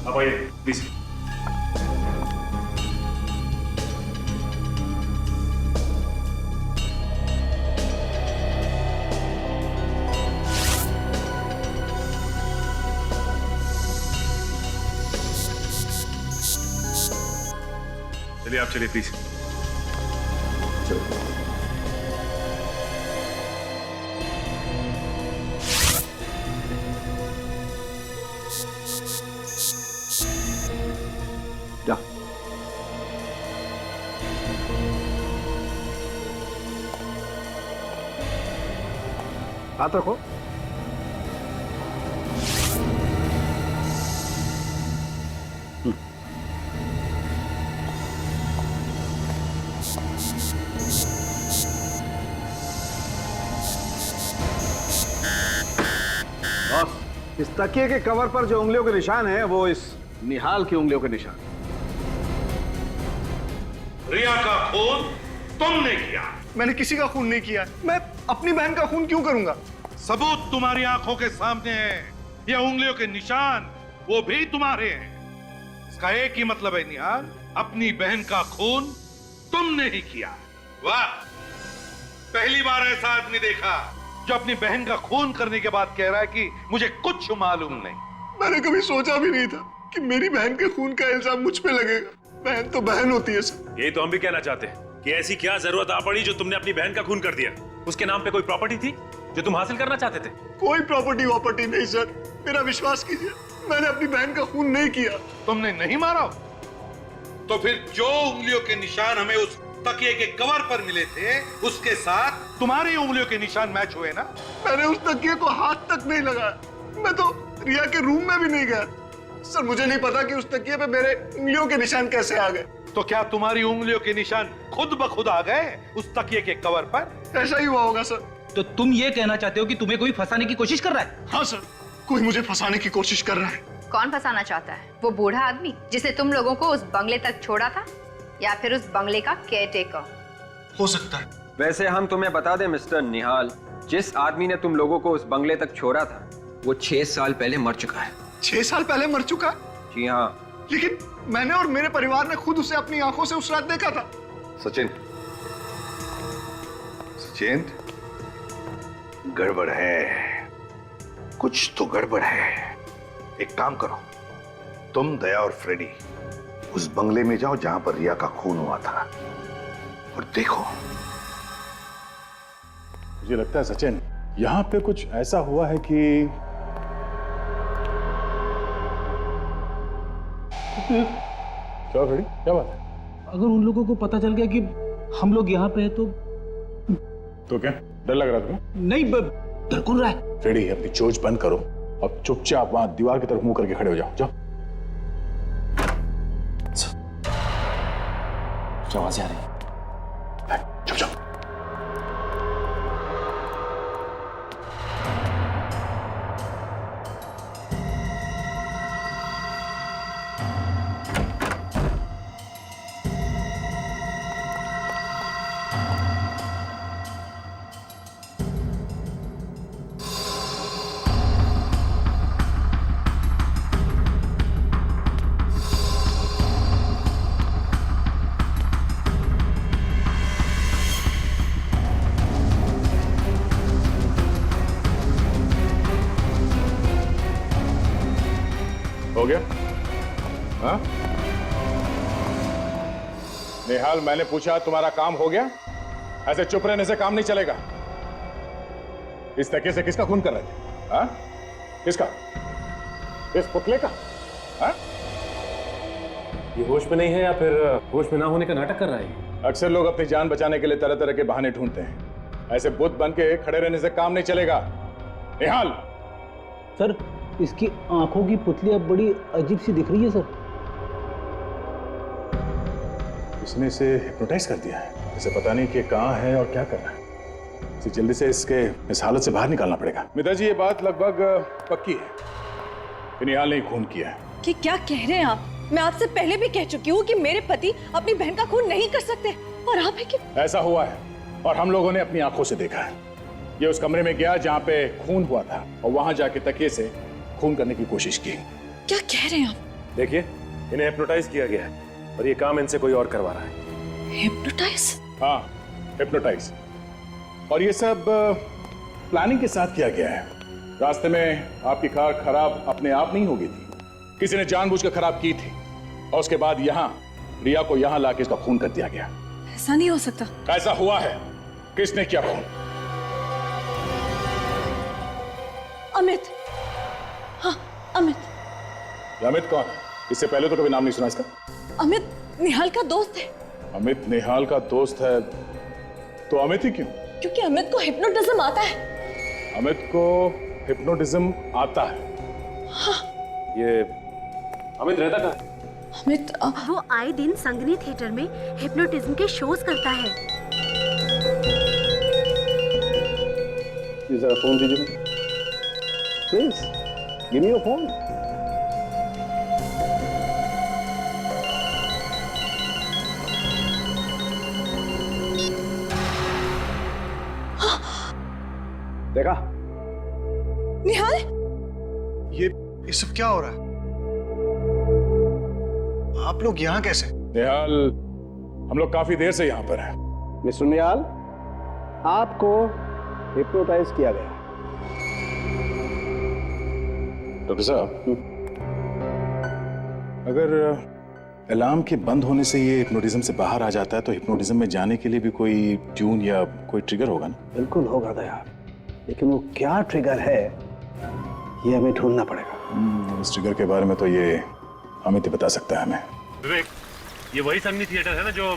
[SPEAKER 8] आप आइए प्लीज। चलिए आप चलिए प्लीज।
[SPEAKER 11] जा। हाथ रखो। इस तकिए के कवर पर जो उंगलियों के निशान है वो इस निहाल की उंगलियों के निशान।
[SPEAKER 7] रिया का खून तुमने किया।
[SPEAKER 3] मैंने किसी का खून नहीं किया। मैं अपनी बहन का खून क्यों करूंगा?
[SPEAKER 7] सबूत तुम्हारी आंखों के सामने है। ये उंगलियों के निशान वो भी तुम्हारे हैं। इसका एक ही मतलब है निहाल, अपनी बहन का खून तुमने ही किया। वाह, पहली बार ऐसा आदमी देखा जो अपनी बहन का खून करने के बाद कह रहा है कि मुझे कुछ मालूम नहीं।
[SPEAKER 3] मैंने कभी सोचा भी नहीं था कि मेरी बहन के खून का इल्जाम मुझ पे लगेगा। बहन तो बहन होती है सर।
[SPEAKER 8] यही तो हम भी कहना चाहते हैं कि ऐसी क्या जरूरत आ पड़ी जो तुमने अपनी बहन का खून कर दिया। उसके नाम पे कोई प्रॉपर्टी थी जो तुम हासिल करना चाहते थे?
[SPEAKER 3] कोई प्रॉपर्टी नहीं सर, मेरा विश्वास कीजिए, मैंने अपनी बहन का खून नहीं किया।
[SPEAKER 7] तुमने नहीं मारा? तो फिर जो उंगलियों के निशान हमें उस तकिए के कवर पर मिले थे, उसके साथ तुम्हारी उंगलियों के निशान मैच हुए ना?
[SPEAKER 3] मैंने उस तकिए को हाथ तक नहीं लगाया। मैं तो रिया के रूम में भी नहीं गया। सर, मुझे नहीं पता कि उस तकिए पे मेरे उंगलियों के निशान कैसे आ गए।
[SPEAKER 7] तो क्या तुम्हारी उंगलियों के निशान खुद ब खुद आ गए उस तकिए के कवर पर?
[SPEAKER 3] ऐसा ही हुआ होगा सर।
[SPEAKER 13] तो तुम ये कहना चाहते हो कि तुम्हें कोई फंसाने की कोशिश कर रहा है?
[SPEAKER 3] हाँ सर, कोई मुझे फंसाने की कोशिश कर रहा है।
[SPEAKER 12] कौन फंसाना चाहता है? वो बूढ़ा आदमी जिसने तुम लोगों को उस बंगले तक छोड़ा था, या फिर उस बंगले का केयरटेकर?
[SPEAKER 3] हो सकता है।
[SPEAKER 10] वैसे हम तुम्हें बता दें मिस्टर निहाल, जिस आदमी ने तुम लोगों को उस बंगले तक छोड़ा था वो 6 साल पहले मर चुका है।
[SPEAKER 3] 6 साल पहले मर चुका?
[SPEAKER 10] जी हाँ।
[SPEAKER 3] लेकिन मैंने और मेरे परिवार ने खुद उसे अपनी आंखों से उस रात देखा था।
[SPEAKER 7] सचिन, सचिन, गड़बड़ है, कुछ तो गड़बड़ है। एक काम करो, तुम, दया और फ्रेडी उस बंगले में जाओ जहां पर रिया का खून हुआ था और देखो।
[SPEAKER 8] मुझे लगता है सचिन, यहाँ पे कुछ ऐसा हुआ है कि क्या खड़ी, क्या बात है?
[SPEAKER 13] अगर उन लोगों को पता चल गया कि हम लोग यहाँ पे हैं
[SPEAKER 8] तो क्या डर लग रहा था?
[SPEAKER 13] नहीं, डर कौन रहा है?
[SPEAKER 8] फ्रेडी, अपनी चोंच बंद करो और चुपचाप वहां दीवार की तरफ मुंह करके खड़े हो जाओ। जाओ,
[SPEAKER 13] आवाज़ आ रही है।
[SPEAKER 8] चुप जाओ। हो गया? हाँ? निहाल, मैंने पूछा तुम्हारा काम हो गया? ऐसे चुप रहने से काम नहीं चलेगा। इस तरीके से किसका खून कर रहे थे? हाँ? किसका? इस पुतले का? हाँ?
[SPEAKER 13] ये होश में नहीं है या फिर होश में ना होने का नाटक कर रहा है?
[SPEAKER 8] अक्सर लोग अपनी जान बचाने के लिए तरह तरह के बहाने ढूंढते हैं। ऐसे बुत बन के खड़े रहने से काम नहीं चलेगा। निहाल!
[SPEAKER 13] सर, इसकी आंखों की पुतली अब बड़ी अजीब सी दिख रही है सर।
[SPEAKER 8] इसने इसे हिप्नोटाइज कर दिया है। इसे पता नहीं कि कहाँ है और क्या कर रहा है। इसे जल्दी से इसके इस हालत से बाहर निकालना पड़ेगा। मिता जी, ये बात लगभग पक्की है कि निहाल ने खून किया है।
[SPEAKER 2] कि क्या कह रहे हैं आप? मैं आपसे पहले भी कह चुकी हूँ कि मेरे पति अपनी बहन का खून नहीं कर सकते, और आप है कि
[SPEAKER 8] ऐसा हुआ है और हम लोगों ने अपनी आंखों से देखा है। ये उस कमरे में गया जहाँ पे खून हुआ था और वहां जाके तकिए से खून करने की कोशिश की।
[SPEAKER 2] क्या कह रहे हैं आप?
[SPEAKER 8] देखिए, इन्हें हिप्नोटाइज किया गया है और ये काम इनसे कोई और करवा रहा है।
[SPEAKER 2] हिप्नोटाइज?
[SPEAKER 8] हाँ, हिप्नोटाइज। और ये सब प्लानिंग के साथ किया गया है। रास्ते में आपकी कार खराब अपने आप नहीं हो गई थी, किसी ने जानबूझकर खराब की थी और उसके बाद यहाँ रिया को यहाँ लाके इसका खून कर दिया गया।
[SPEAKER 2] ऐसा नहीं हो सकता।
[SPEAKER 8] ऐसा हुआ है। किसने किया खून?
[SPEAKER 2] अमित। हाँ, अमित।
[SPEAKER 8] ये अमित कौन है? इससे पहले तो कभी नाम नहीं सुना इसका।
[SPEAKER 2] अमित निहाल का दोस्त है।
[SPEAKER 8] अमित निहाल का दोस्त है तो अमित ही क्यों?
[SPEAKER 2] क्योंकि अमित को हिप्नोटिज्म आता है।
[SPEAKER 8] अमित को हिप्नोटिज्म आता है?
[SPEAKER 2] हाँ।
[SPEAKER 8] ये अमित रहता कहाँ?
[SPEAKER 2] अमित
[SPEAKER 14] वो आए दिन संगनी थिएटर में हिप्नोटिज्म के शोज करता है।
[SPEAKER 11] ये जरा फोन दीजिए please. Give me your phone. देखा?
[SPEAKER 2] निहाल,
[SPEAKER 3] ये सब क्या हो रहा है? आप लोग यहाँ कैसे?
[SPEAKER 8] निहाल, हम लोग काफी देर से यहाँ पर हैं।
[SPEAKER 11] मिस्टर निहाल, आपको हिप्नोटाइज किया गया।
[SPEAKER 8] डॉक्टर साहब, अगर अलार्म के बंद होने से ये हिप्नोटिज्म से बाहर आ जाता है तो हिप्नोटिज्म में जाने के लिए भी कोई ट्यून या कोई ट्रिगर होगा ना?
[SPEAKER 11] बिल्कुल होगा दया, लेकिन वो क्या ट्रिगर है ये हमें ढूंढना पड़ेगा।
[SPEAKER 8] इस ट्रिगर के बारे में तो ये अमित ही बता सकता है हमें। विवेक, ये वही संगनी थिएटर है ना जो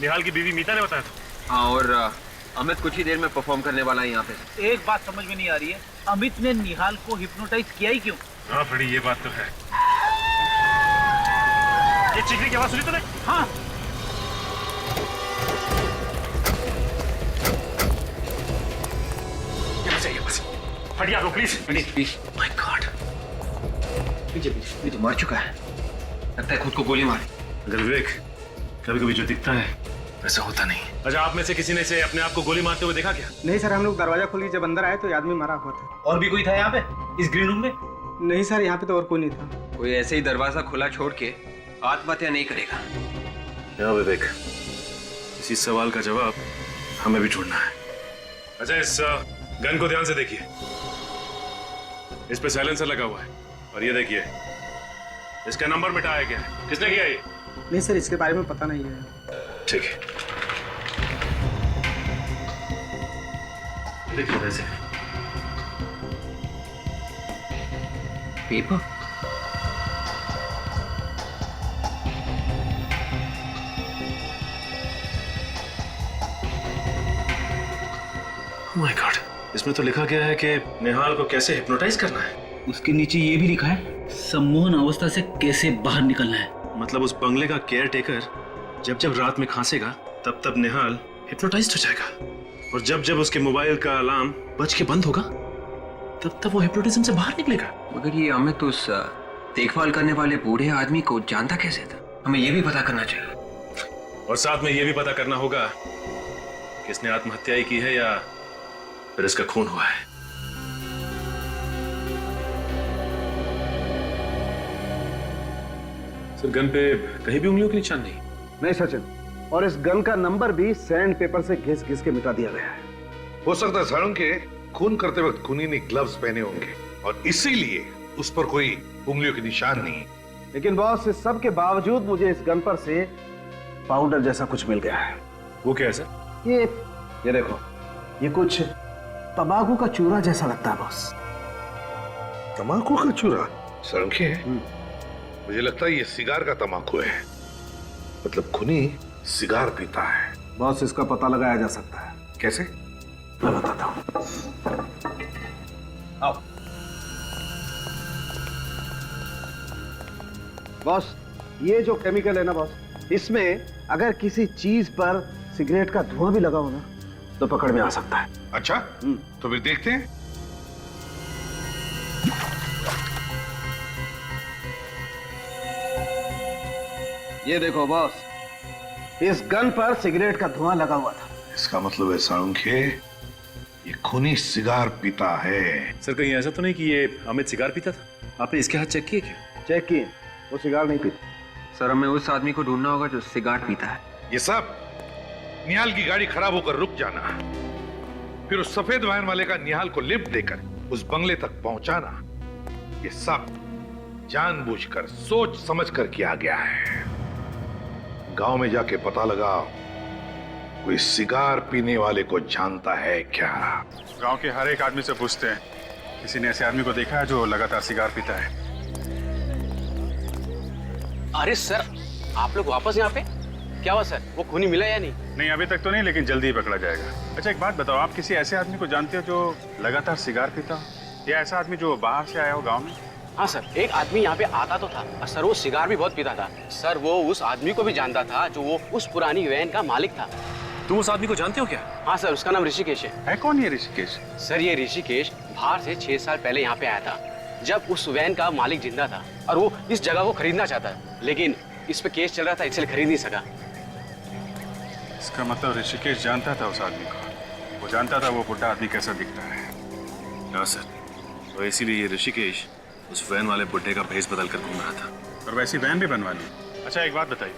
[SPEAKER 8] निहाल की बीवी मीता ने बताया था?
[SPEAKER 10] हाँ, और अमित कुछ ही देर में परफॉर्म करने वाला है यहाँ पे।
[SPEAKER 13] एक बात समझ में नहीं आ रही है, अमित ने निहाल को हिप्नोटाइज किया ही क्यों?
[SPEAKER 8] हाँ फ्रेडी, ये बात तो है। ये चीखने की आवाज सुनी तूने?
[SPEAKER 13] हाँ।
[SPEAKER 8] हटिया रो प्लीज।
[SPEAKER 10] प्लीज। माय गॉड, ये तो मार चुका है। लगता है खुद को गोली मारी।
[SPEAKER 8] अगर विवेक, कभी कभी जो दिखता है वैसा होता नहीं। अच्छा, आप में से किसी ने इसे अपने आप को गोली मारते हुए देखा क्या?
[SPEAKER 15] नहीं सर, हम लोग दरवाजा खोली जब अंदर आए तो ये आदमी मरा हुआ था।
[SPEAKER 13] और भी कोई था यहाँ पे इस ग्रीन रूम में?
[SPEAKER 15] नहीं सर, यहाँ पे तो और कोई नहीं था।
[SPEAKER 10] कोई ऐसे ही दरवाजा खुला छोड़ के आत्महत्या नहीं करेगा।
[SPEAKER 8] क्या विवेक, इसी सवाल का जवाब हमें भी ढूंढना है। अच्छा, इस गन को ध्यान से देखिए। इस पे साइलेंसर लगा हुआ है और ये देखिए इसका नंबर मिटाया गया है। किसने किया ये?
[SPEAKER 15] नहीं सर, इसके बारे में पता नहीं है।
[SPEAKER 8] ठीक है, देखिए वैसे
[SPEAKER 10] पेपर।
[SPEAKER 8] माय गॉड, इसमें तो लिखा गया है कि निहाल को कैसे हिप्नोटाइज करना है।
[SPEAKER 13] उसके नीचे ये भी लिखा है सम्मोहन अवस्था से कैसे बाहर निकलना है।
[SPEAKER 8] मतलब उस बंगले का केयर टेकर जब जब रात में खांसेगा तब तब निहाल हिप्नोटाइज्ड हो जाएगा, और जब जब उसके मोबाइल का अलार्म बज के बंद होगा तब तब वो हिप्नोटिज्म से बाहर निकलेगा।
[SPEAKER 10] मगर ये अमित तो उस देखभाल करने वाले बूढ़े आदमी को जानता कैसे था? हमें ये भी पता करना चाहिए।
[SPEAKER 8] और साथ में ये भी पता करना होगा कि इसने आत्महत्या ही की है या फिर इसका खून हुआ है। सर, गन पे कहीं भी उंगलियों के निशान नहीं?
[SPEAKER 11] नहीं सचिन, और इस गन का नंबर भी सैंड पेपर से घिस घिस के मिटा दिया गया है।
[SPEAKER 7] हो सकता है सारुण के खून करते वक्त खूनी ने ग्लव्स पहने होंगे और इसीलिए उस पर कोई उंगलियों के निशान नहीं।
[SPEAKER 11] लेकिन बॉस, इस सब के बावजूद मुझे इस गन पर से पाउडर जैसा कुछ मिल गया है।
[SPEAKER 8] वो क्या है सर?
[SPEAKER 11] ये देखो, ये कुछ तंबाकू का चूरा जैसा लगता है बॉस।
[SPEAKER 7] तंबाकू का चूरा? सड़के है। मुझे लगता है ये सिगार का तंबाकू है। मतलब खूनी सिगार पीता है।
[SPEAKER 11] बॉस, इसका पता लगाया जा सकता है।
[SPEAKER 7] कैसे?
[SPEAKER 11] मैं बताता हूँ। आओ बॉस, ये जो केमिकल है ना बॉस, इसमें अगर किसी चीज पर सिगरेट का धुआं भी लगा हो ना तो पकड़ में आ सकता है।
[SPEAKER 7] अच्छा, तो फिर देखते हैं।
[SPEAKER 11] ये देखो बॉस, इस गन पर सिगरेट का धुआं लगा हुआ था।
[SPEAKER 7] इसका मतलब है साळुंखे, ये खूनी सिगार पीता है।
[SPEAKER 8] सर कहीं ऐसा तो नहीं कि ये अमित सिगार पीता था? आपने इसके हाथ चेक किए क्या?
[SPEAKER 11] चेक किए, वो सिगार नहीं पीता।
[SPEAKER 10] सर, हमें उस आदमी को ढूंढना होगा जो सिगार पीता है।
[SPEAKER 7] ये सब निहाल की गाड़ी खराब होकर रुक जाना, फिर उस सफेद वैन वाले का निहाल को लिफ्ट देकर उस बंगले तक पहुंचाना, ये सब जानबूझकर सोच समझकर किया गया है। गांव में जाके पता लगाओ, कोई सिगार पीने वाले को जानता है क्या?
[SPEAKER 8] गांव के हर एक आदमी से पूछते हैं, किसी ने ऐसे आदमी को देखा है जो लगातार सिगार पीता है?
[SPEAKER 13] अरे सर, आप लोग वापस यहाँ पे? क्या हुआ सर, वो खूनी मिला या नहीं?
[SPEAKER 8] नहीं, अभी तक तो नहीं, लेकिन जल्दी ही पकड़ा जाएगा। अच्छा एक बात बताओ, आप किसी ऐसे आदमी को जानते हो जो लगातार सिगार पीता हो, या ऐसा आदमी जो बाहर से आया हो गाँव में?
[SPEAKER 13] हाँ सर, एक आदमी यहाँ पे आता तो था और सर वो सिगार भी बहुत पीता था। सर वो उस आदमी को भी जानता था जो वो उस पुरानी वैन का मालिक था।
[SPEAKER 8] तुम उस आदमी को जानते हो क्या?
[SPEAKER 13] हाँ सर, उसका नाम ऋषिकेश है।
[SPEAKER 8] कौन ये ऋषिकेश?
[SPEAKER 13] सर ये ऋषिकेश बाहर से 6 साल पहले यहाँ पे आया था, जब उस वैन का मालिक जिंदा था और वो इस जगह को खरीदना चाहता है, लेकिन इस पे केस चल रहा था इसलिए खरीद नहीं सका।
[SPEAKER 8] इसका मतलब ऋषिकेश जानता था उस आदमी को, वो जानता था वो बुढ़ा आदमी कैसा दिखता है। हाँ सर, तो इसीलिए ये ऋषिकेश उस वैन वाले बुढ़े का भेष बदल कर घूम रहा था, और वैसी वैन भी बनवा ली। अच्छा एक बात बताइए,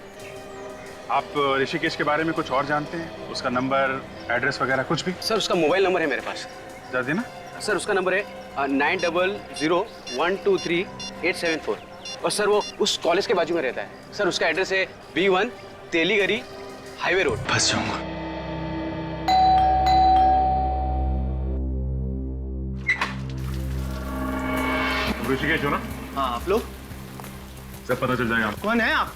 [SPEAKER 8] आप ऋषिकेश के बारे में कुछ और जानते हैं? उसका नंबर, एड्रेस वगैरह कुछ भी?
[SPEAKER 13] सर उसका मोबाइल नंबर है मेरे पास।
[SPEAKER 8] जरा देना।
[SPEAKER 13] सर उसका नंबर है 9001238874, और सर वो उस कॉलेज के बाजू में रहता है। सर उसका एड्रेस है B1 तेलीगरी हाईवे रोड।
[SPEAKER 8] फंस जाऊंगा। ऋषिकेश हो ना?
[SPEAKER 15] हाँ, आप लोग?
[SPEAKER 8] सब पता चल जाएगा।
[SPEAKER 15] कौन है आप?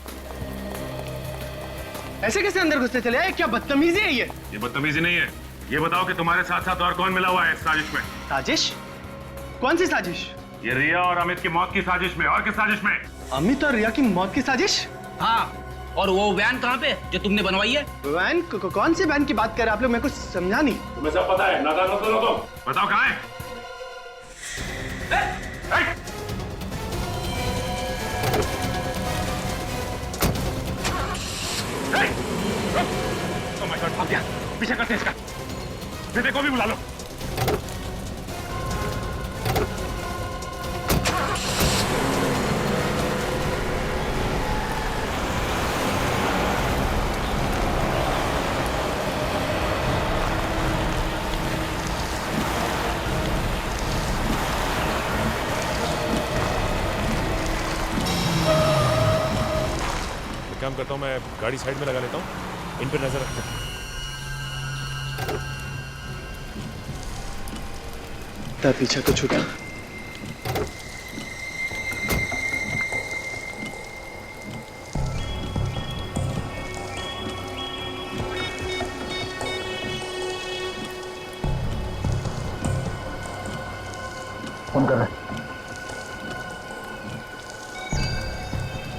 [SPEAKER 15] ऐसे कैसे अंदर घुसते चले आए? क्या बदतमीजी है ये?
[SPEAKER 8] ये बदतमीजी नहीं है। ये बताओ कि तुम्हारे साथ साथ और कौन मिला हुआ है इस साजिश में?
[SPEAKER 15] साजिश? कौन सी साजिश?
[SPEAKER 8] ये रिया और अमित की मौत की साजिश में। और किस साजिश में?
[SPEAKER 15] अमित और रिया की मौत की साजिश?
[SPEAKER 13] हाँ, और वो वैन कहाँ पे जो तुमने बनवाई है?
[SPEAKER 15] वैन? कौन सी वैन की बात कर रहे हैं आप लोग? मेरे को समझा नहीं।
[SPEAKER 8] तुम्हें सब पता है, नादान मत बनो तुम। बताओ कहाँ है? पीछे करते हैं इसका। बेटे को भी बुला लो।
[SPEAKER 16] काम करता हूँ, मैं गाड़ी साइड में लगा लेता हूँ, इन पर नजर रखता हूँ।
[SPEAKER 15] पीछा तो छूटा।
[SPEAKER 11] फोन कर रहे हैं।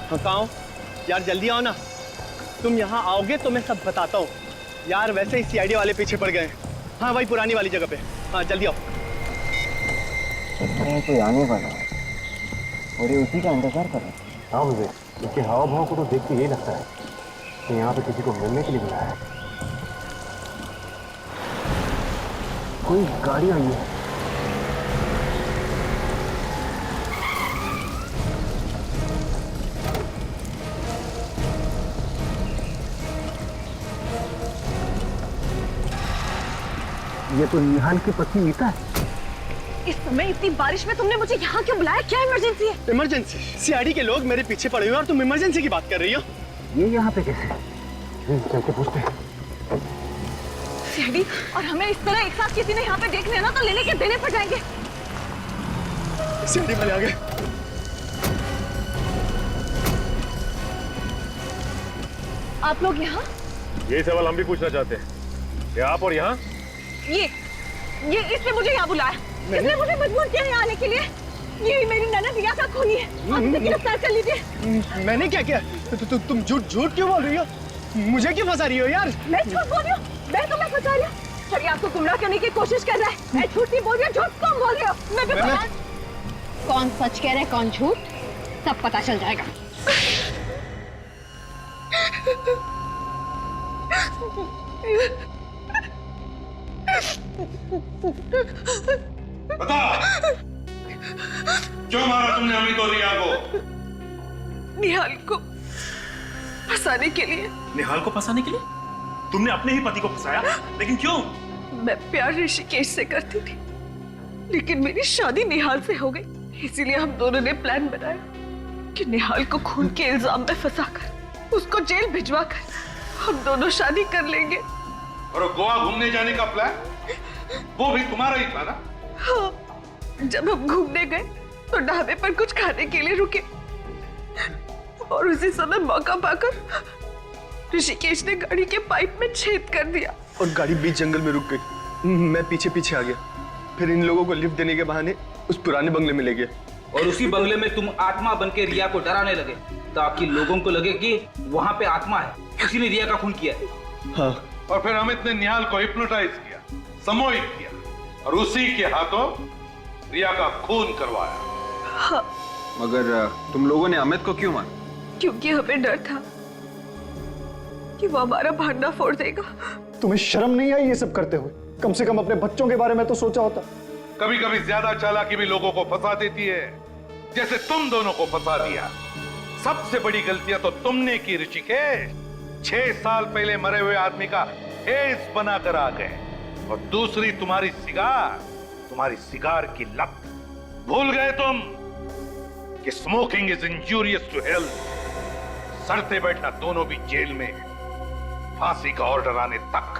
[SPEAKER 15] हाँ कहाँ हो? यार जल्दी आओ ना। तुम यहाँ आओगे तो मैं सब बताता हूँ। यार वैसे ही CID वाले पीछे पड़ गए। हाँ वही पुरानी वाली जगह पे। हाँ जल्दी आओ।
[SPEAKER 11] तो आने वाला है और ये उसी का इंतजार कर रहा है। हाँ मुझे इसके हाव भाव को तो देख के यही लगता है कि यहाँ पे किसी को मिलने के लिए बुलाया है। कोई गाड़ी आई है। ये तो निहाल की पत्नी मीता है।
[SPEAKER 2] इस समय इतनी बारिश में तुमने मुझे यहाँ क्यों बुलाया? क्या इमरजेंसी है?
[SPEAKER 15] इमरजेंसी? सीआईडी के लोग मेरे पीछे पड़े हुए हैं और तुम इमरजेंसी की बात कर रही हो?
[SPEAKER 4] ये यहाँ पे कैसे? चल के पूछते हैं।
[SPEAKER 2] सीआईडी और हमें इस तरह एक साथ किसी ने यहाँ पे देख लिया ना तो लेने के देने पड़ जाएंगे।
[SPEAKER 15] सीआईडी वाले आ गए।
[SPEAKER 2] आप लोग यहाँ?
[SPEAKER 8] यही सवाल हम भी पूछना चाहते हैं। क्या आप और यहाँ?
[SPEAKER 2] ये इसने मुझे यहाँ बुलाया। इसने मुझे मजबूर किया यहाँ आने के लिए। ये मेरी ननद रिया का खूनी है। आप इसे गिरफ्तार कर लीजिए।
[SPEAKER 15] मैंने क्या किया? तुम झूठ क्यों बोल रही हो? मुझे क्यों फंसा रही हो यार?
[SPEAKER 2] मैं झूठ बोल रही हूँ? मैं तुम्हें फंसा रही हूँ? सर, आपको गुमराह करने की कोशिश कर रहा है। मैं झूठ नहीं बोल रही हूँ, झूठ तुम बोल रहे हो।
[SPEAKER 12] कौन सच कह रहा है कौन झूठ, सब पता चल जाएगा।
[SPEAKER 6] बता, क्यों मारा तुमने अमित और रिया को?
[SPEAKER 2] निहाल को फंसाने के लिए।
[SPEAKER 8] निहाल को फंसाने के लिए? तुमने अपने ही पति को फंसाया, लेकिन क्यों?
[SPEAKER 2] मैं प्यार ऋषिकेश से करती थी, लेकिन मेरी शादी निहाल से हो गई। इसीलिए हम दोनों ने प्लान बनाया कि निहाल को खून के इल्जाम में फंसाकर उसको जेल भिजवा कर हम दोनों शादी कर लेंगे।
[SPEAKER 6] और गोवा घूमने जाने का प्लान वो भी तुम्हारा ही था ना?
[SPEAKER 2] हाँ, जब हम घूमने गए तो ढाबे पर कुछ खाने के लिए रुके और उसी समय मौका पाकर ऋषिकेश ने गाड़ी के पाइप में छेद कर दिया
[SPEAKER 15] और गाड़ी बीच जंगल में रुक गई। मैं पीछे पीछे आ गया, फिर इन लोगों को लिफ्ट देने के बहाने उस पुराने बंगले में ले गया।
[SPEAKER 17] और उसी बंगले में तुम आत्मा बन के रिया को डराने लगे ताकि लोगों को लगे कि वहां पे आत्मा है, उसी ने रिया का खून किया है।
[SPEAKER 15] हाँ।
[SPEAKER 6] और फिर अमित ने निहाल को हिप्नोटाइज किया, सम्मोहित किया और उसी के हाथों रिया का खून करवाया।
[SPEAKER 2] हाँ।
[SPEAKER 10] मगर तुम लोगों ने अमित को क्यों मारा?
[SPEAKER 2] क्योंकि हमें डर था कि वो हमारा भांडा फोड़ देगा।
[SPEAKER 3] तुम्हें शर्म नहीं आई ये सब करते हुए? कम से कम अपने बच्चों के बारे में तो सोचा होता।
[SPEAKER 6] कभी कभी ज्यादा चालाकी भी लोगों को फंसा देती है, जैसे तुम दोनों को फंसा दिया। सबसे बड़ी गलतियां तो तुमने की ऋषिकेश। 6 साल पहले मरे हुए आदमी का फेस बनाकर आ गए। और दूसरी तुम्हारी सिगार की लत। भूल गए तुम कि smoking is injurious to health. सड़ते बैठना दोनों भी जेल में, फांसी का ऑर्डर आने तक।